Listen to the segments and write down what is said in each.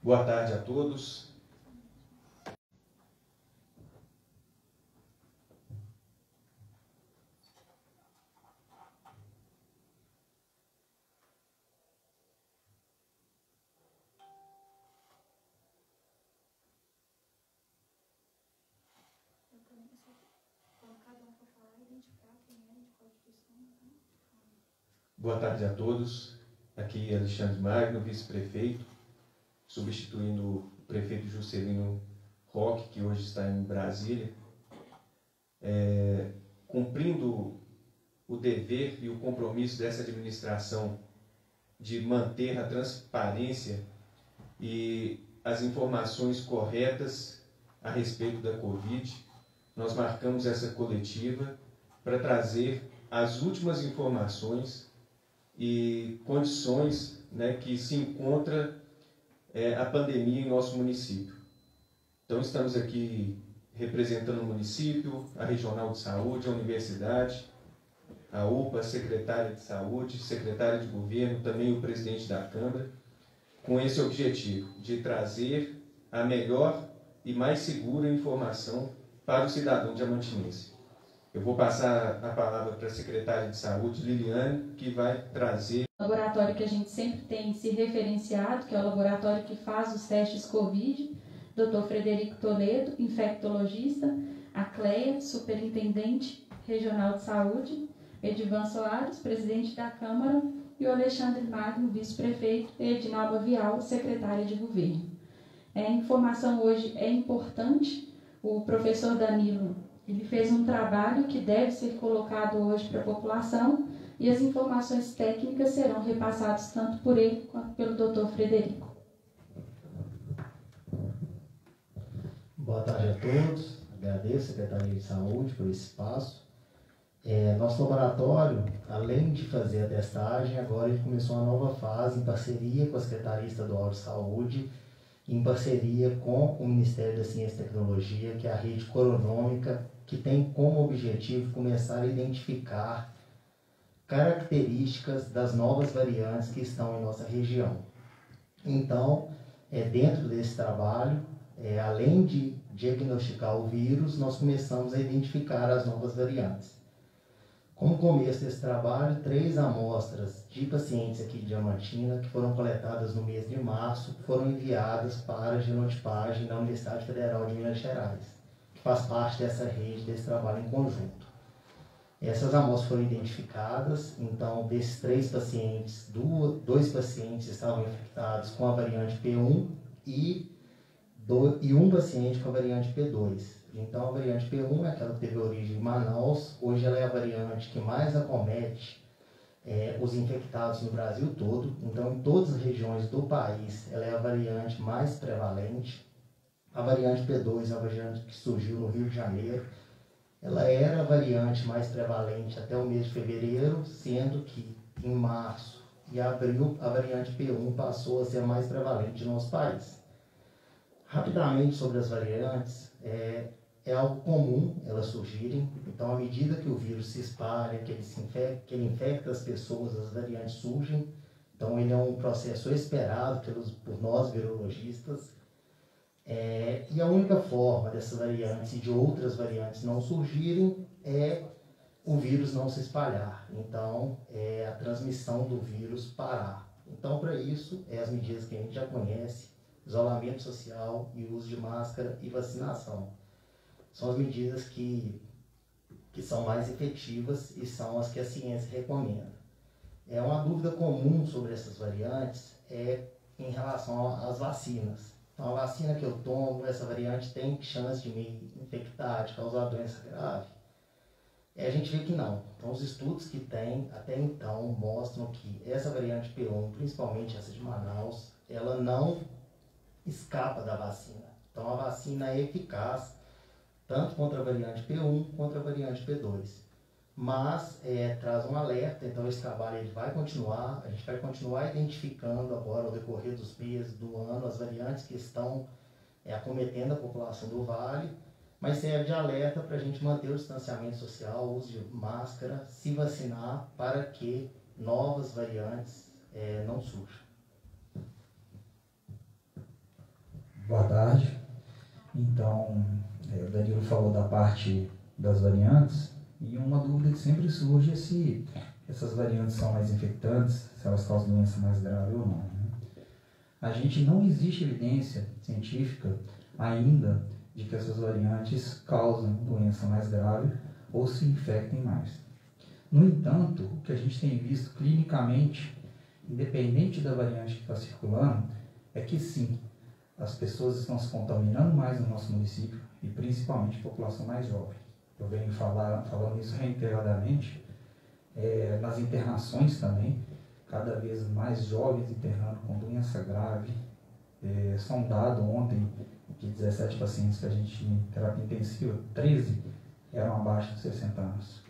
Boa tarde a todos. Boa tarde a todos. Aqui Alexandre Magno, vice-prefeito, substituindo o prefeito Juscelino Roque, que hoje está em Brasília. Cumprindo o dever e o compromisso dessa administração de manter a transparência e as informações corretas a respeito da Covid, nós marcamos essa coletiva para trazer as últimas informações e condições, né, que se encontra a pandemia em nosso município. Então, estamos aqui representando o município, a Regional de Saúde, a Universidade, a UPA, a Secretária de Saúde, Secretária de Governo, também o Presidente da Câmara, com esse objetivo de trazer a melhor e mais segura informação para o cidadão diamantinense. Eu vou passar a palavra para a Secretária de Saúde, Liliane, que vai trazer... O laboratório que a gente sempre tem se referenciado, que é o laboratório que faz os testes COVID, Dr. Frederico Toledo, infectologista, a Cleia, superintendente regional de saúde, Edivan Soares, presidente da Câmara, e o Alexandre Magno, vice-prefeito, e Edinalva Vial, secretária de governo. A informação hoje é importante. O professor Danilo, ele fez um trabalho que deve ser colocado hoje para a população e as informações técnicas serão repassadas tanto por ele quanto pelo Dr. Frederico. Boa tarde a todos. Agradeço a Secretaria de Saúde por esse espaço. Nosso laboratório, além de fazer a testagem, agora ele começou uma nova fase em parceria com a Secretaria Estadual de Saúde, em parceria com o Ministério da Ciência e Tecnologia, que é a rede coronômica, que tem como objetivo começar a identificar características das novas variantes que estão em nossa região. Então, dentro desse trabalho, além de diagnosticar o vírus, nós começamos a identificar as novas variantes. Como começo desse trabalho, 3 amostras de pacientes aqui de Diamantina, que foram coletadas no mês de março, foram enviadas para genotipagem na Universidade Federal de Minas Gerais, que faz parte dessa rede, desse trabalho em conjunto. Essas amostras foram identificadas, então, desses 3 pacientes, 2 pacientes estavam infectados com a variante P1 e um paciente com a variante P2. Então, a variante P1 é aquela que teve origem em Manaus. Hoje ela é a variante que mais acomete os infectados no Brasil todo. Então, em todas as regiões do país, ela é a variante mais prevalente. A variante P2 é a variante que surgiu no Rio de Janeiro. Ela era a variante mais prevalente até o mês de fevereiro, sendo que em março e abril a variante P1 passou a ser a mais prevalente de nosso país. Rapidamente sobre as variantes, é algo comum elas surgirem. Então, à medida que o vírus se espalha, que ele infecta as pessoas, as variantes surgem. Então, ele é um processo esperado por nós, virologistas. E a única forma dessas variantes e de outras variantes não surgirem é o vírus não se espalhar. Então, é a transmissão do vírus parar. Então, para isso, as medidas que a gente já conhece: isolamento social e uso de máscara e vacinação. São as medidas que são mais efetivas e são as que a ciência recomenda. Uma dúvida comum sobre essas variantes em relação às vacinas. Então, a vacina que eu tomo, essa variante tem chance de me infectar, de causar doença grave? A gente vê que não. Então, os estudos que tem até então mostram que essa variante P1, principalmente essa de Manaus, ela não escapa da vacina. Então, a vacina é eficaz tanto contra a variante P1 quanto a variante P2. Mas traz um alerta. Então, esse trabalho ele vai continuar. A gente vai continuar identificando agora, ao decorrer dos meses, do ano, as variantes que estão acometendo a população do Vale, mas serve de alerta para a gente manter o distanciamento social, o uso de máscara, se vacinar, para que novas variantes não surjam. Boa tarde. Então, o Danilo falou da parte das variantes, e uma dúvida que sempre surge é se essas variantes são mais infectantes, se elas causam doença mais grave ou não. A gente não existe evidência científica ainda de que essas variantes causam doença mais grave ou se infectem mais. No entanto, o que a gente tem visto clinicamente, independente da variante que está circulando, é que sim, as pessoas estão se contaminando mais no nosso município e principalmente a população mais jovem. Eu venho falando isso reiteradamente, nas internações também, cada vez mais jovens internando com doença grave. Só um dado ontem, de 17 pacientes que a gente tinha em terapia intensiva, 13 eram abaixo de 60 anos.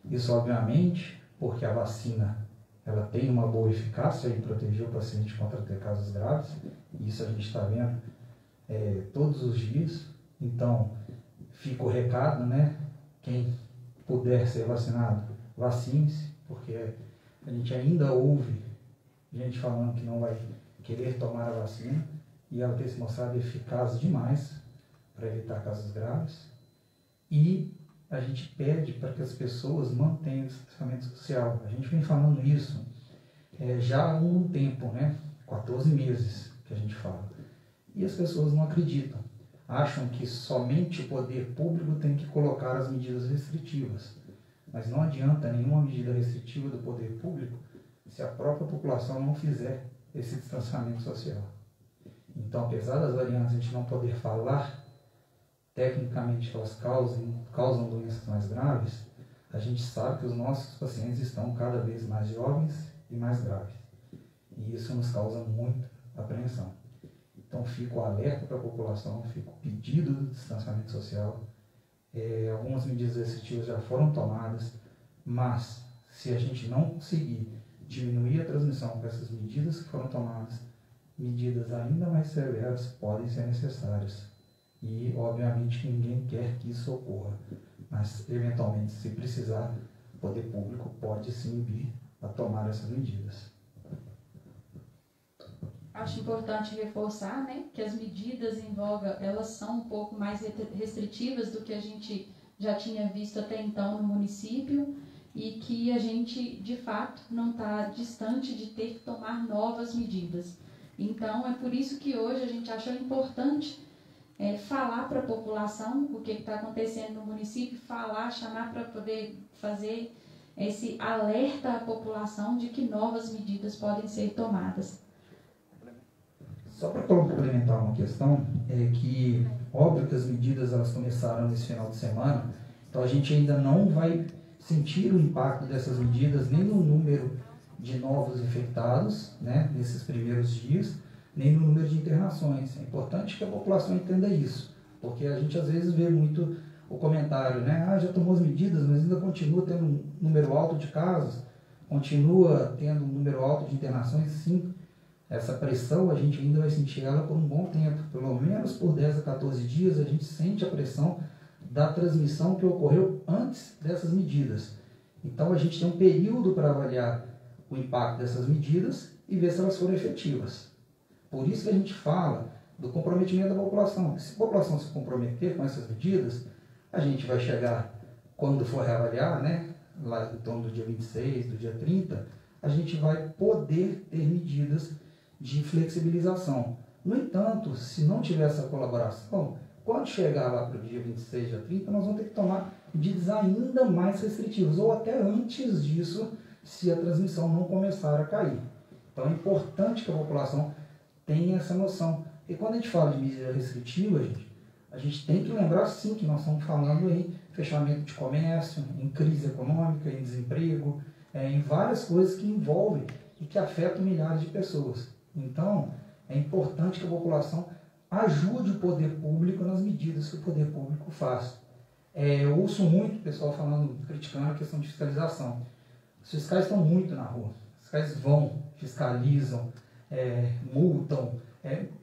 Isso, obviamente, porque a vacina ela tem uma boa eficácia em proteger o paciente contra ter casos graves, e isso a gente está vendo todos os dias. Então, fica o recado, né? Quem puder ser vacinado, vacine-se, porque a gente ainda ouve gente falando que não vai querer tomar a vacina, e ela tem se mostrado eficaz demais para evitar casos graves. E a gente pede para que as pessoas mantenham o distanciamento social. A gente vem falando isso já há um tempo, né? 14 meses que a gente fala. E as pessoas não acreditam. Acham que somente o poder público tem que colocar as medidas restritivas. Mas não adianta nenhuma medida restritiva do poder público se a própria população não fizer esse distanciamento social. Então, apesar das variantes a gente não poder falar tecnicamente que elas causam doenças mais graves, a gente sabe que os nossos pacientes estão cada vez mais jovens e mais graves. E isso nos causa muita apreensão. Então, fico alerta para a população, fico pedido do distanciamento social. Algumas medidas restritivas já foram tomadas, mas se a gente não conseguir diminuir a transmissão com essas medidas que foram tomadas, medidas ainda mais severas podem ser necessárias. E, obviamente, ninguém quer que isso ocorra. Mas, eventualmente, se precisar, o poder público pode sim vir a tomar essas medidas. Acho importante reforçar, né, que as medidas em voga, elas são um pouco mais restritivas do que a gente já tinha visto até então no município, e que a gente, de fato, não está distante de ter que tomar novas medidas. Então, é por isso que hoje a gente achou importante falar para a população o que está acontecendo no município, chamar para poder fazer esse alerta à população de que novas medidas podem ser tomadas. Só para complementar uma questão, é que, óbvio que as medidas elas começaram nesse final de semana, então a gente ainda não vai sentir o impacto dessas medidas nem no número de novos infectados, né, nesses primeiros dias, nem no número de internações. É importante que a população entenda isso, porque a gente às vezes vê muito o comentário, né, já tomou as medidas, mas ainda continua tendo um número alto de casos, continua tendo um número alto de internações. Sim, essa pressão a gente ainda vai sentir ela por um bom tempo, pelo menos por 10 a 14 dias a gente sente a pressão da transmissão que ocorreu antes dessas medidas. Então a gente tem um período para avaliar o impacto dessas medidas e ver se elas foram efetivas. Por isso que a gente fala do comprometimento da população. Se a população se comprometer com essas medidas, a gente vai chegar, quando for reavaliar, né, lá em torno do dia 26, do dia 30, a gente vai poder ter medidas de flexibilização. No entanto, se não tiver essa colaboração, quando chegar lá para o dia 26, dia 30, nós vamos ter que tomar medidas ainda mais restritivas, ou até antes disso, se a transmissão não começar a cair. Então é importante que a população tenha essa noção. E quando a gente fala de medida restritiva, a gente tem que lembrar sim que nós estamos falando em fechamento de comércio, em crise econômica, em desemprego, em várias coisas que envolvem e que afetam milhares de pessoas. Então, é importante que a população ajude o poder público nas medidas que o poder público faz. Eu ouço muito o pessoal criticando a questão de fiscalização. Os fiscais estão muito na rua. Os fiscais vão, fiscalizam, multam.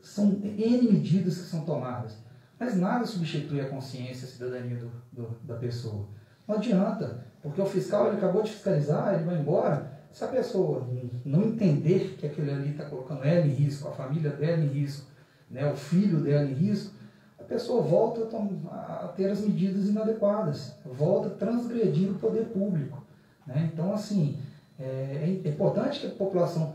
São N medidas que são tomadas. Mas nada substitui a consciência, a cidadania da pessoa. Não adianta, porque o fiscal ele acabou de fiscalizar, ele vai embora. Se a pessoa não entender que aquele ali está colocando ela em risco, a família dela em risco, né, o filho dela em risco, a pessoa volta a ter as medidas inadequadas, volta a transgredir o poder público, né? Então, assim, é importante que a população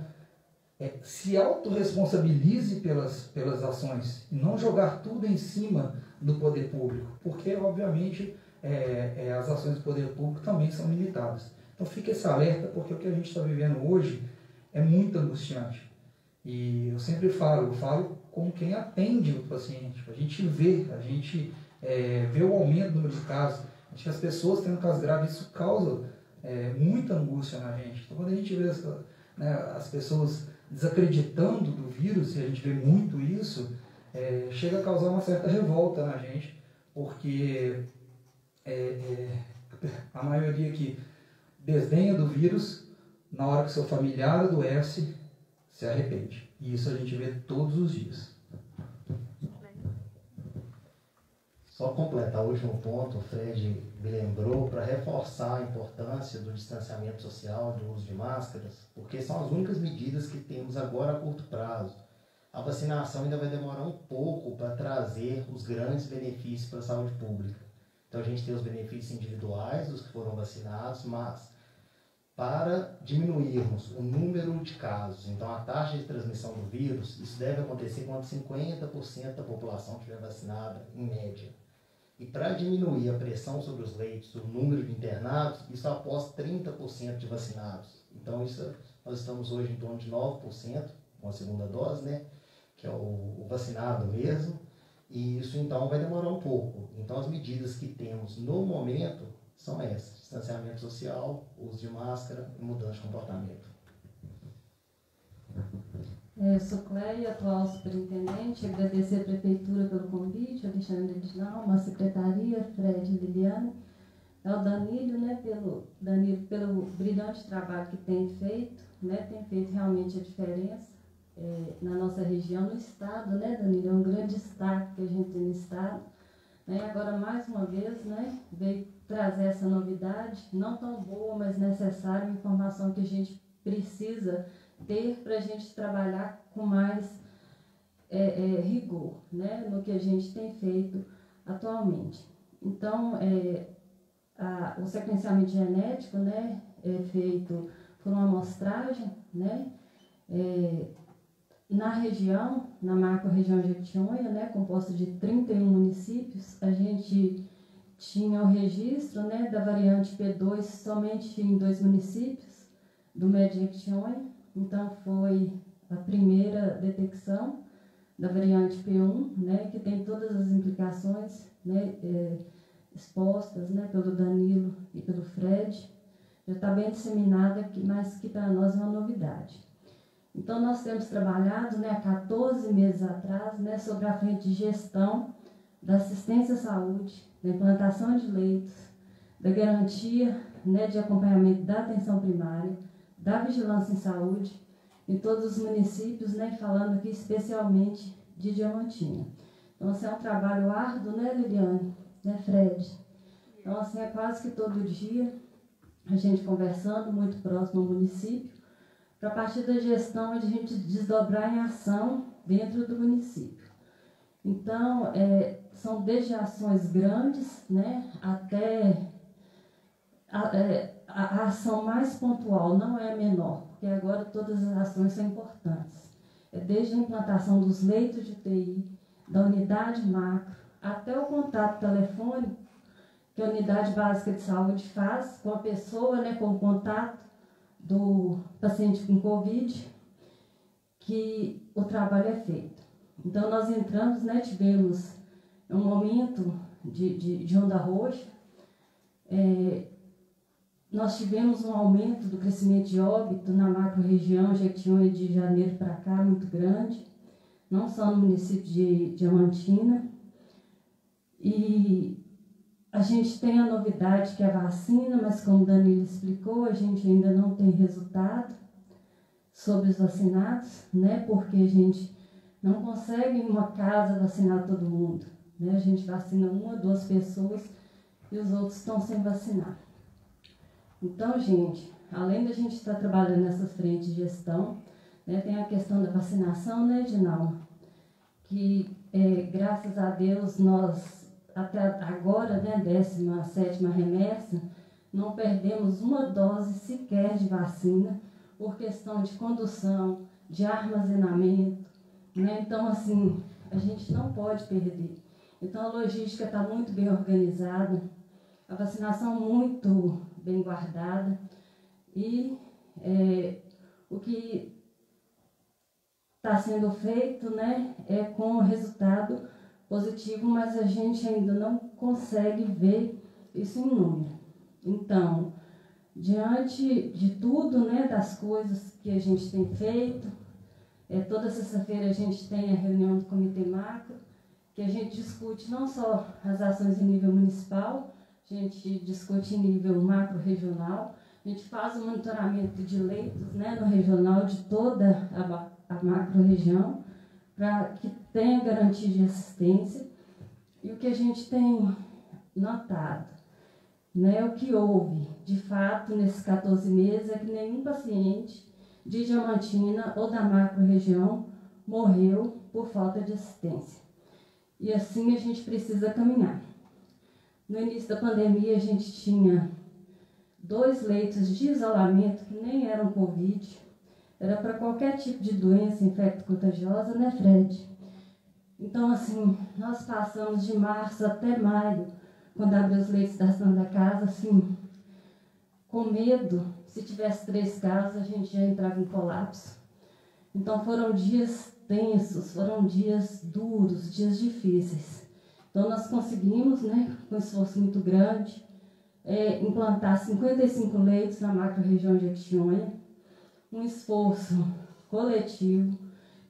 se autorresponsabilize pelas ações e não jogar tudo em cima do poder público, porque, obviamente, as ações do poder público também são limitadas. Então, fique esse alerta, porque o que a gente está vivendo hoje é muito angustiante. E eu sempre falo com quem atende o paciente. A gente vê o aumento do número de casos, acho que as pessoas tendo casos graves, isso causa muita angústia na gente. Então, quando a gente vê as pessoas desacreditando do vírus, e a gente vê muito isso, chega a causar uma certa revolta na gente, porque a maioria que desdenha do vírus, na hora que seu familiar adoece, se arrepende. E isso a gente vê todos os dias. Só completar o último ponto, o Fred me lembrou, para reforçar a importância do distanciamento social, do uso de máscaras, porque são as únicas medidas que temos agora a curto prazo. A vacinação ainda vai demorar um pouco para trazer os grandes benefícios para a saúde pública. Então a gente tem os benefícios individuais dos que foram vacinados, mas para diminuirmos o número de casos, então a taxa de transmissão do vírus, isso deve acontecer quando 50% da população estiver vacinada, em média. E para diminuir a pressão sobre os leitos, o número de internados, isso após 30% de vacinados. Então nós estamos hoje em torno de 9% com a segunda dose, né, que é o vacinado mesmo, e isso então vai demorar um pouco. Então as medidas que temos no momento são essas: distanciamento social, uso de máscara e mudança de comportamento. Eu sou Cleia, atual superintendente. Agradecer a Prefeitura pelo convite, Alexandre Edinalma, a Secretaria, Fred e Liliane, ao Danilo, né, pelo brilhante trabalho que tem feito, né, tem feito realmente a diferença na nossa região, no Estado, né, Danilo? É um grande destaque que a gente tem no Estado. Né? Agora, mais uma vez, né, veio trazer essa novidade, não tão boa, mas necessária, uma informação que a gente precisa ter para a gente trabalhar com mais rigor, né, no que a gente tem feito atualmente. Então, o sequenciamento genético, né, é feito por uma amostragem, né, na região, na macro-região Jequitinhonha, né, composta de 31 municípios, a gente tinha o registro, né, da variante P2 somente em 2 municípios do Médio Jequitinhonha. Então, foi a primeira detecção da variante P1, né, que tem todas as implicações, né, expostas, né, pelo Danilo e pelo Fred. Já está bem disseminada, mas que para nós é uma novidade. Então, nós temos trabalhado, né, há 14 meses atrás, né, sobre a frente de gestão da assistência à saúde, da implantação de leitos, da garantia, né, de acompanhamento da atenção primária, da vigilância em saúde, em todos os municípios, né, falando aqui especialmente de Diamantina. Então, assim, é um trabalho árduo, né, Liliane, né, Fred? Então, assim, é quase que todo dia a gente conversando, muito próximo ao município, para a partir da gestão a gente desdobrar em ação dentro do município. Então, são desde ações grandes, né, até a ação mais pontual, não é a menor, porque agora todas as ações são importantes. Desde a implantação dos leitos de UTI, da unidade macro, até o contato telefônico que a unidade básica de saúde faz com a pessoa, né, com o contato do paciente com Covid, que o trabalho é feito. Então, nós entramos, né, tivemos um momento de onda roxa, nós tivemos um aumento do crescimento de óbito na macro-região Jequitinhonha de janeiro para cá, muito grande, não só no município de Diamantina. E a gente tem a novidade que é a vacina, mas como o Danilo explicou, a gente ainda não tem resultado sobre os vacinados, né? Porque a gente não consegue em uma casa vacinar todo mundo, né? A gente vacina 1 ou 2 pessoas e os outros estão sem vacinar. Então, gente, além da gente estar trabalhando nessas frentes de gestão, né, tem a questão da vacinação, né, Edinalma? que, graças a Deus, nós, até agora, né, 17ª remessa, não perdemos uma dose sequer de vacina por questão de condução, de armazenamento, né? Então, assim, a gente não pode perder. Então, a logística está muito bem organizada, a vacinação muito bem guardada e o que está sendo feito, né, é com resultado positivo, mas a gente ainda não consegue ver isso em número. Então, diante de tudo, né, das coisas que a gente tem feito, toda sexta-feira a gente tem a reunião do Comitê Macro, que a gente discute não só as ações em nível municipal, a gente discute em nível macro-regional, a gente faz o monitoramento de leitos, né, no regional de toda a macro-região, para que tenha garantia de assistência. E o que a gente tem notado, né, o que houve, de fato, nesses 14 meses, é que nenhum paciente de Diamantina ou da macro-região morreu por falta de assistência. E assim a gente precisa caminhar. No início da pandemia, a gente tinha 2 leitos de isolamento que nem eram Covid. Era para qualquer tipo de doença infecto-contagiosa, né, Fred? Então, assim, nós passamos de março até maio, quando abriu os leitos da Santa Casa, assim, com medo. Se tivesse 3 casos, a gente já entrava em colapso. Então, foram dias tensos, foram dias duros, dias difíceis. Então, nós conseguimos, né, com um esforço muito grande, implantar 55 leitos na macro-região de Jequitinhonha, um esforço coletivo,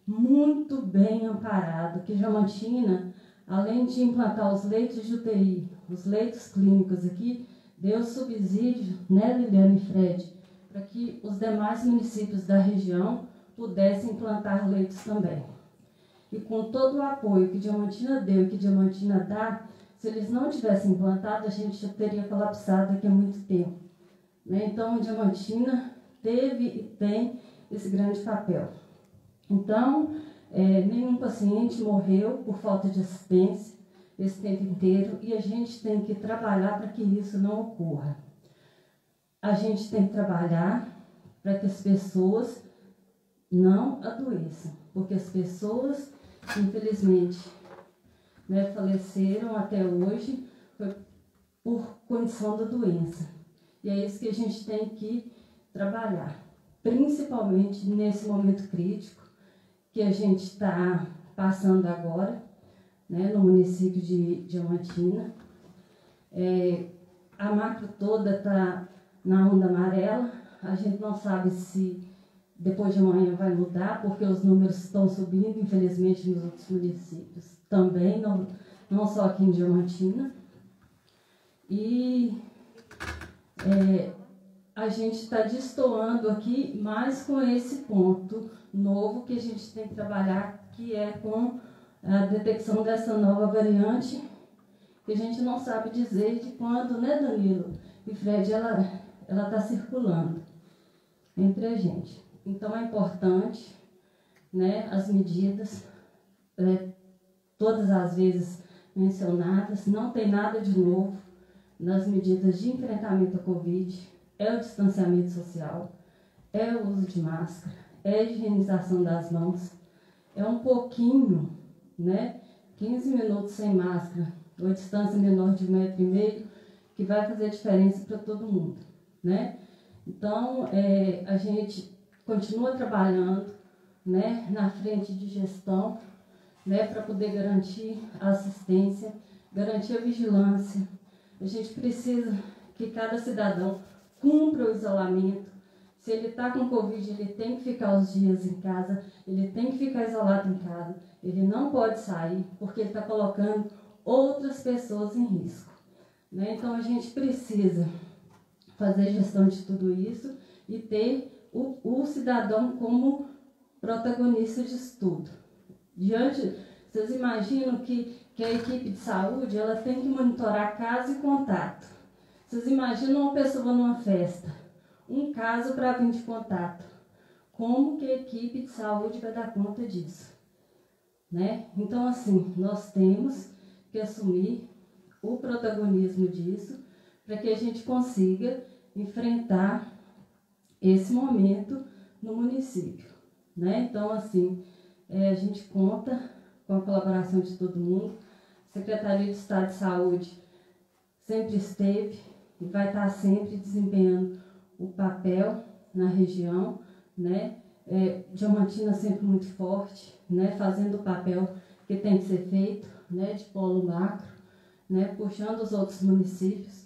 muito bem amparado, que Diamantina, além de implantar os leitos de UTI, os leitos clínicos aqui, deu subsídio, né, Liliane e Fred, para que os demais municípios da região pudessem implantar leitos também. E com todo o apoio que Diamantina deu e que Diamantina dá, se eles não tivessem implantado, a gente já teria colapsado aqui há muito tempo, né? Então, Diamantina teve e tem esse grande papel. Então, nenhum paciente morreu por falta de assistência esse tempo inteiro e a gente tem que trabalhar para que isso não ocorra. A gente tem que trabalhar para que as pessoas não adoeçam, porque as pessoas, infelizmente, né, faleceram até hoje foi por condição da doença. E é isso que a gente tem que trabalhar, principalmente nesse momento crítico que a gente está passando agora, né, no município de Diamantina. A macro toda está na onda amarela, a gente não sabe se depois de amanhã vai mudar, porque os números estão subindo, infelizmente, nos outros municípios também, não só aqui em Diamantina. E a gente está destoando aqui mais com esse ponto novo que a gente tem que trabalhar, que é com a detecção dessa nova variante, que a gente não sabe dizer de quando, né, Danilo e Fred, ela está circulando entre a gente. Então, é importante, né, as medidas, todas as vezes mencionadas, não tem nada de novo nas medidas de enfrentamento à Covid, é o distanciamento social, é o uso de máscara, é a higienização das mãos, é um pouquinho, né, 15 minutos sem máscara, ou a distância menor de 1,5 metro, que vai fazer diferença para todo mundo, né? Então, a gente continua trabalhando, né, na frente de gestão, né, para poder garantir a assistência, garantir a vigilância. A gente precisa que cada cidadão cumpra o isolamento. Se ele está com Covid, ele tem que ficar os dias em casa, ele tem que ficar isolado em casa, ele não pode sair, porque ele está colocando outras pessoas em risco, né? Então, a gente precisa fazer gestão de tudo isso e ter o cidadão como protagonista disso tudo. Vocês imaginam que a equipe de saúde ela tem que monitorar caso e contato. Vocês imaginam uma pessoa numa festa, um caso para 20 contato. Como que a equipe de saúde vai dar conta disso? né? Então, assim, nós temos que assumir o protagonismo disso para que a gente consiga enfrentar esse momento no município, né? Então, assim, a gente conta com a colaboração de todo mundo. A Secretaria de Estado de Saúde sempre esteve e vai estar sempre desempenhando o papel na região, né? Diamantina sempre muito forte, né? Fazendo o papel que tem que ser feito, né? De polo macro, né? Puxando os outros municípios,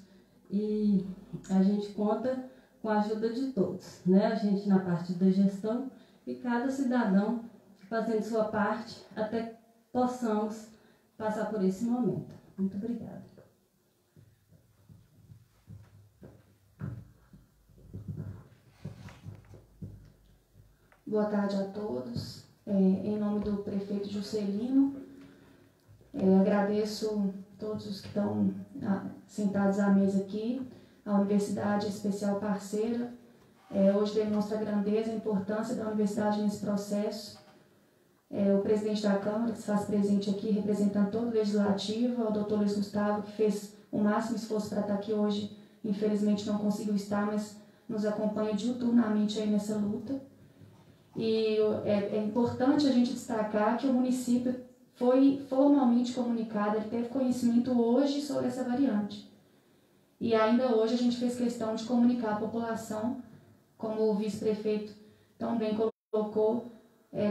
e a gente conta com a ajuda de todos, né? A gente na parte da gestão e cada cidadão fazendo sua parte até que possamos passar por esse momento. Muito obrigada. Boa tarde a todos. Em nome do prefeito Juscelino, agradeço todos os que estão sentados à mesa aqui, a Universidade Especial Parceira. Hoje demonstra a grandeza e a importância da universidade nesse processo. O presidente da Câmara, que se faz presente aqui, representando todo o Legislativo, o doutor Luiz Gustavo, que fez o máximo esforço para estar aqui hoje, infelizmente não conseguiu estar, mas nos acompanha diuturnamente aí nessa luta. E é importante a gente destacar que o município foi formalmente comunicado, ele teve conhecimento hoje sobre essa variante. E ainda hoje a gente fez questão de comunicar à população, como o vice-prefeito tão bem colocou,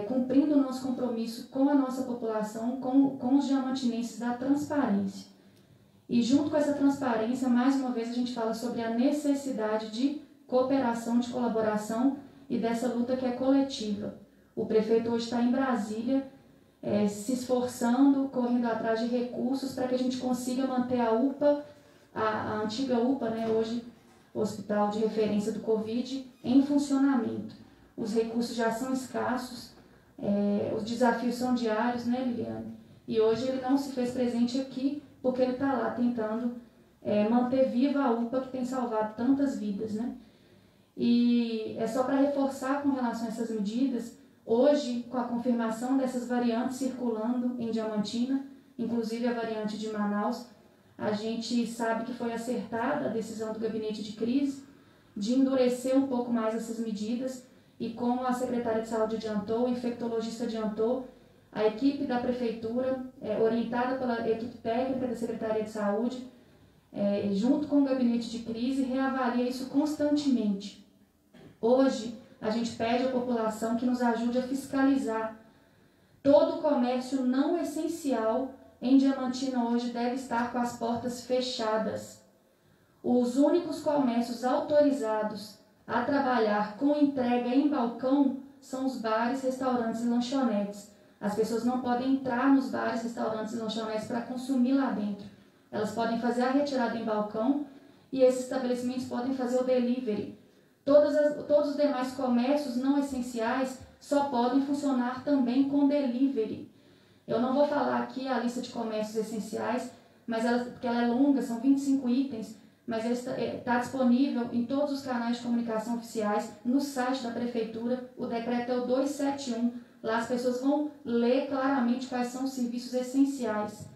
cumprindo o nosso compromisso com a nossa população, com os diamantinenses, da transparência. E junto com essa transparência, mais uma vez a gente fala sobre a necessidade de cooperação, de colaboração e dessa luta que é coletiva. O prefeito hoje está em Brasília, se esforçando, correndo atrás de recursos para que a gente consiga manter a UPA, a antiga UPA, né, hoje Hospital de Referência do Covid, em funcionamento. Os recursos já são escassos, os desafios são diários, né, Liliane? E hoje ele não se fez presente aqui porque ele está lá tentando manter viva a UPA, que tem salvado tantas vidas, né? E é só para reforçar com relação a essas medidas, hoje, com a confirmação dessas variantes circulando em Diamantina, inclusive a variante de Manaus, a gente sabe que foi acertada a decisão do gabinete de crise de endurecer um pouco mais essas medidas, e como a secretária de saúde adiantou, o infectologista adiantou, a equipe da prefeitura, orientada pela equipe técnica da Secretaria de Saúde, junto com o gabinete de crise, reavalia isso constantemente. Hoje, a gente pede à população que nos ajude a fiscalizar. Todo o comércio não essencial em Diamantina hoje deve estar com as portas fechadas. Os únicos comércios autorizados a trabalhar com entrega em balcão são os bares, restaurantes e lanchonetes. As pessoas não podem entrar nos bares, restaurantes e lanchonetes para consumir lá dentro. Elas podem fazer a retirada em balcão e esses estabelecimentos podem fazer o delivery. Todos os demais comércios não essenciais só podem funcionar também com delivery. Eu não vou falar aqui a lista de comércios essenciais, porque ela é longa, são 25 itens, mas está disponível em todos os canais de comunicação oficiais, no site da Prefeitura. O decreto é o 271, lá as pessoas vão ler claramente quais são os serviços essenciais.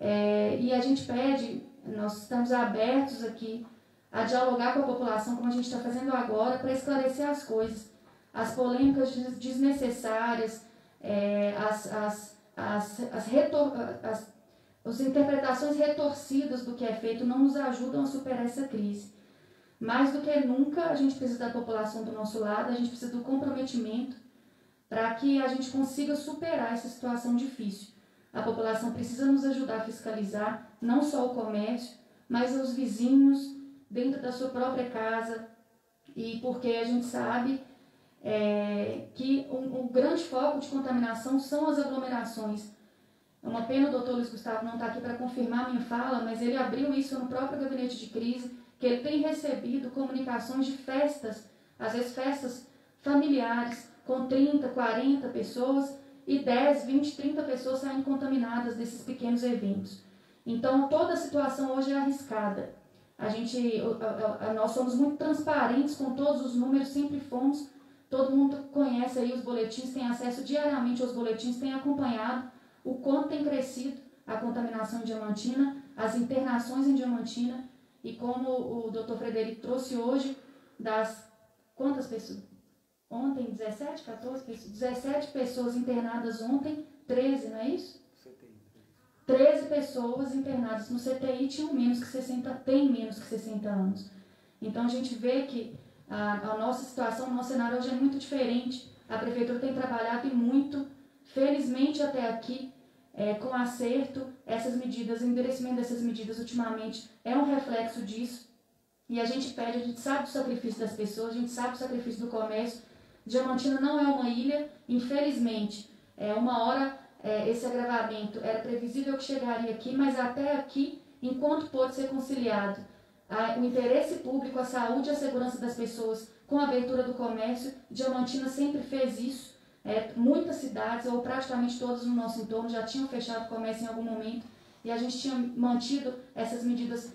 E a gente pede, nós estamos abertos aqui a dialogar com a população, como a gente está fazendo agora, para esclarecer as coisas. As polêmicas desnecessárias, as interpretações retorcidas do que é feito não nos ajudam a superar essa crise. Mais do que nunca, a gente precisa da população do nosso lado, a gente precisa do comprometimento para que a gente consiga superar essa situação difícil. A população precisa nos ajudar a fiscalizar, não só o comércio, mas os vizinhos, dentro da sua própria casa, e porque a gente sabe que um grande foco de contaminação são as aglomerações. É uma pena o doutor Luiz Gustavo não estar aqui para confirmar a minha fala, mas ele abriu isso no próprio gabinete de crise, que ele tem recebido comunicações de festas, às vezes festas familiares, com 30, 40 pessoas, e 10, 20, 30 pessoas saindo contaminadas desses pequenos eventos. Então, toda a situação hoje é arriscada. Nós somos muito transparentes com todos os números, sempre fomos, Todo mundo conhece aí os boletins, tem acesso diariamente aos boletins, tem acompanhado o quanto tem crescido a contaminação em Diamantina, as internações em Diamantina, e como o Dr. Frederico trouxe hoje, das quantas pessoas? Ontem, 17, 14 pessoas? 17 pessoas internadas ontem, 13, não é isso? 13 pessoas internadas no CTI tinham têm menos que 60 anos. Então a gente vê que a nossa situação, o nosso cenário hoje é muito diferente. A Prefeitura tem trabalhado e muito, felizmente até aqui, com acerto, essas medidas, o endereçamento dessas medidas ultimamente é um reflexo disso. E a gente sabe do sacrifício das pessoas, a gente sabe do sacrifício do comércio. Diamantina não é uma ilha, infelizmente. Uma hora esse agravamento era previsível que chegaria aqui, mas até aqui, enquanto pôde ser conciliado o interesse público, a saúde e a segurança das pessoas com a abertura do comércio, Diamantina sempre fez isso. Muitas cidades, ou praticamente todas no nosso entorno, já tinham fechado o comércio em algum momento, e a gente tinha mantido essas medidas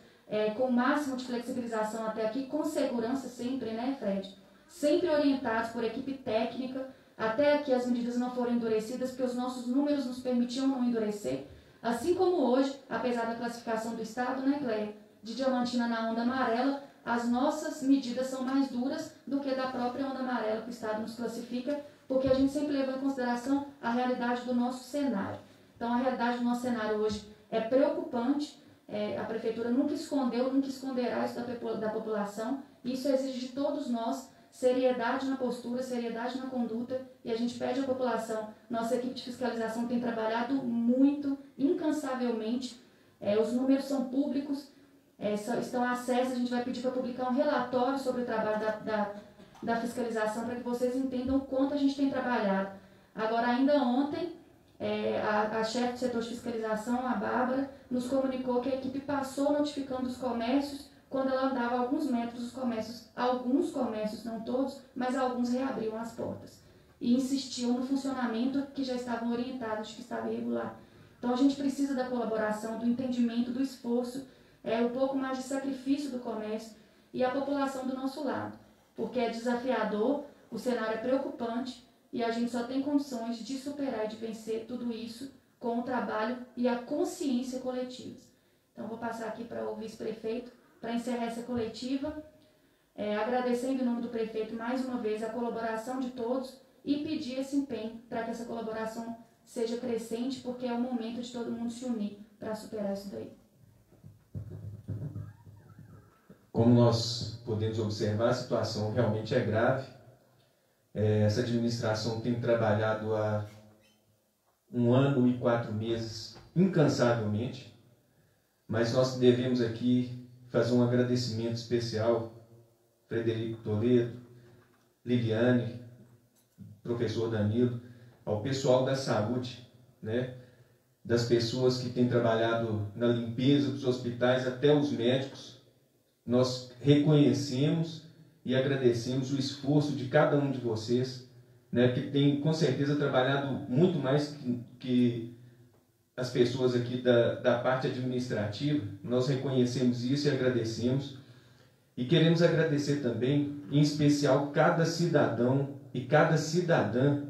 com o máximo de flexibilização até aqui, com segurança sempre, né, Fred? Sempre orientados por equipe técnica. Até aqui as medidas não foram endurecidas, porque os nossos números nos permitiam não endurecer. Assim como hoje, apesar da classificação do Estado, né, Cleia, de Diamantina na onda amarela, as nossas medidas são mais duras do que da própria onda amarela que o Estado nos classifica, porque a gente sempre leva em consideração a realidade do nosso cenário. Então, a realidade do nosso cenário hoje é preocupante. A Prefeitura nunca escondeu, nunca esconderá isso da população. Isso exige de todos nós seriedade na postura, seriedade na conduta, e a gente pede à população. Nossa equipe de fiscalização tem trabalhado muito, incansavelmente. Os números são públicos, estão a acesso. A gente vai pedir para publicar um relatório sobre o trabalho da fiscalização, para que vocês entendam o quanto a gente tem trabalhado. Agora, ainda ontem, a chefe do setor de fiscalização, a Bárbara, nos comunicou que a equipe passou notificando os comércios. Quando ela andava alguns metros, alguns comércios, não todos, mas alguns reabriam as portas e insistiam no funcionamento que já estavam orientados de que estava irregular. Então a gente precisa da colaboração, do entendimento, do esforço, um pouco mais de sacrifício do comércio e a população do nosso lado, porque é desafiador, o cenário é preocupante e a gente só tem condições de superar e de vencer tudo isso com o trabalho e a consciência coletivas. Então vou passar aqui para o vice-prefeito para encerrar essa coletiva, agradecendo em nome do prefeito mais uma vez a colaboração de todos e pedir esse empenho para que essa colaboração seja crescente, porque é o momento de todo mundo se unir para superar isso daí. Como nós podemos observar, a situação realmente é grave. Essa administração tem trabalhado há 1 ano e 4 meses incansavelmente, mas nós devemos aqui fazer um agradecimento especial, Frederico Toledo, Liliane, professor Danilo, ao pessoal da saúde, né? Das pessoas que têm trabalhado na limpeza dos hospitais, até os médicos. Nós reconhecemos e agradecemos o esforço de cada um de vocês, né? Que tem com certeza trabalhado muito mais que as pessoas aqui da parte administrativa. Nós reconhecemos isso e agradecemos. E queremos agradecer também, em especial, cada cidadão e cada cidadã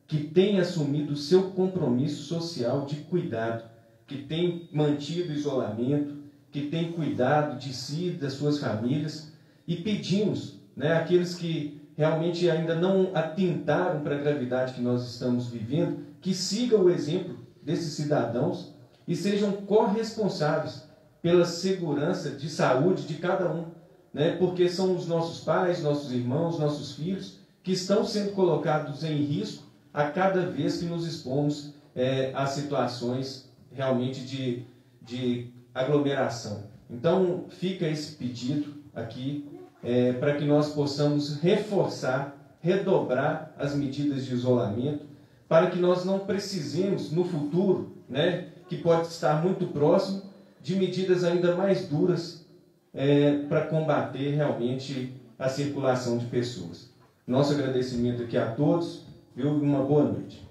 que tem assumido o seu compromisso social de cuidado, que tem mantido o isolamento, que tem cuidado de si, das suas famílias, e pedimos, né, àqueles que realmente ainda não atentaram para a gravidade que nós estamos vivendo, que sigam o exemplo desses cidadãos e sejam corresponsáveis pela segurança de saúde de cada um, né? Porque são os nossos pais, nossos irmãos, nossos filhos que estão sendo colocados em risco a cada vez que nos expomos a situações realmente de aglomeração. Então fica esse pedido aqui para que nós possamos reforçar, redobrar as medidas de isolamento, para que nós não precisemos, no futuro, né, que pode estar muito próximo, de medidas ainda mais duras para combater realmente a circulação de pessoas. Nosso agradecimento aqui a todos, viu? Uma boa noite.